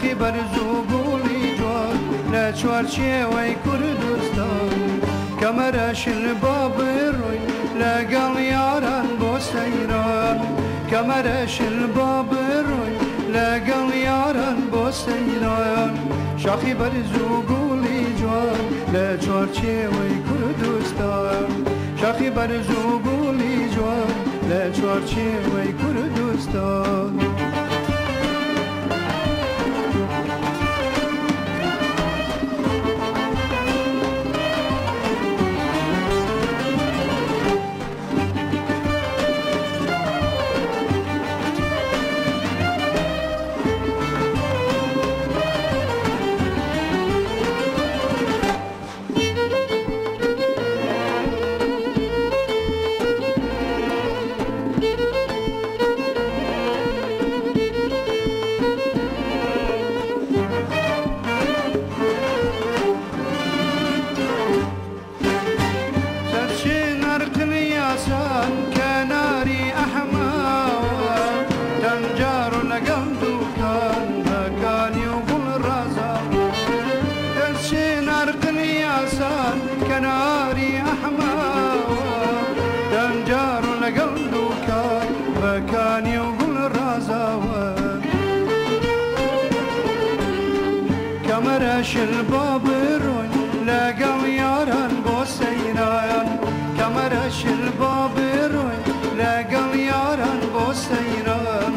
شاخی بەرز و گوڵی جوان لە چوارچێوەی کوردستان کەمەرە شل با بڕۆین لەگەڵ یاران بۆ سەیران کەمەرە شل با بڕۆین لەگەڵ یاران بۆ سەیران شاخی بەرز و گوڵی جوان لە چوارچێوەی کوردستان شاخی بەرز و گوڵی جوان لە چوارچێوەی کوردستان كناري أحماوة تنجار لقم دوكان مكاني وقل رازا تنشين أرقني ياسان كناري أحماوة تنجار لقم دوكان مكاني وقل رازا كمرش الباب روين لقم ياران بوسينايان كمرش الباب روين لقل ياران بۆ سەیران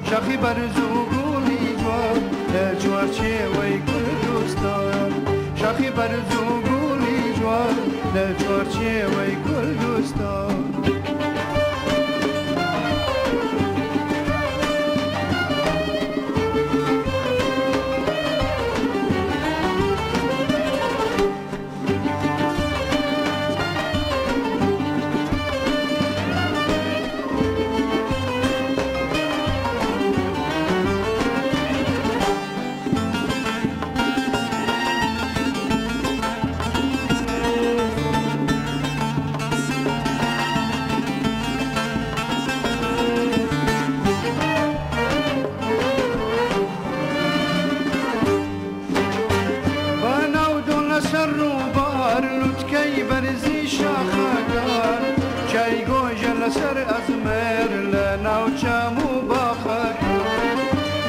شاخی بەرز و گوڵی جوان لە چوارچێوەی کوردستان شاخی بەرز و گوڵی جوان لە چوارچێوەی کوردستان لوتکەی بەرزی شاخەکان چای گۆژە لەسەر ئەزمێر لە ناو چام و باخەکان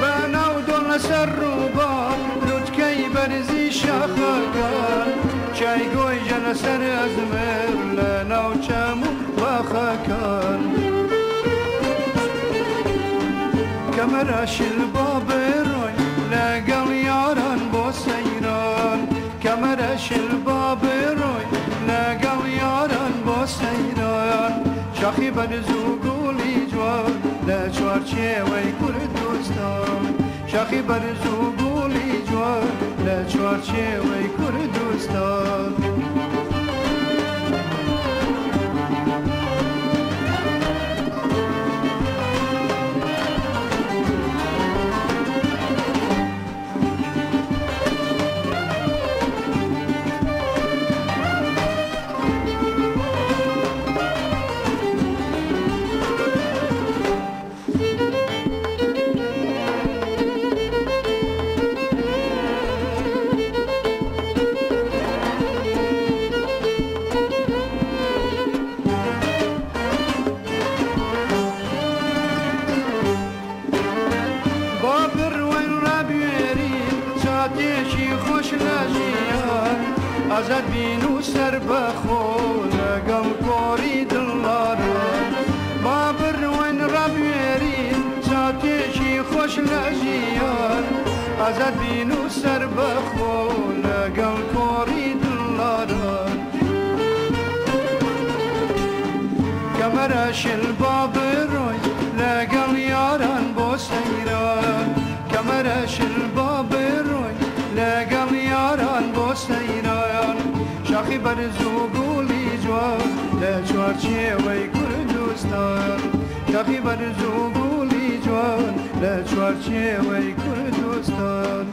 بە ناو دۆ لەسەر ڕووبار لوتکەی بەرزی شاخەکان چای گۆژە لەسەر ئەزمێر لە ناو چام و باخەکان کەمەرە شل با بڕۆین لەگەڵ یاران بۆ سەیران كمرة شل باب روي لقل ياران بۆ سەیران شاخی بەرز و گوڵی جوان لە چوارچێوەی کوردستان شاخی بەرز و گوڵی جوان لە چوارچێوەی کوردستان خوش لجیان ازت بینو سر بخو لگم کوری دلاران با بروین ربیرین ساتشی خوش لجیان ازت بینو سر بخو لگم کوری دلاران کمرە شل با بروین لگم یاران بۆ سەیران کمرە شل با بروین لقل ياران بۆ سەیران شاخی بەرز و گوڵی جوان لە چوارچێوەی کوردستان شاخی بەرز و گوڵی جوان لە چوارچێوەی کوردستان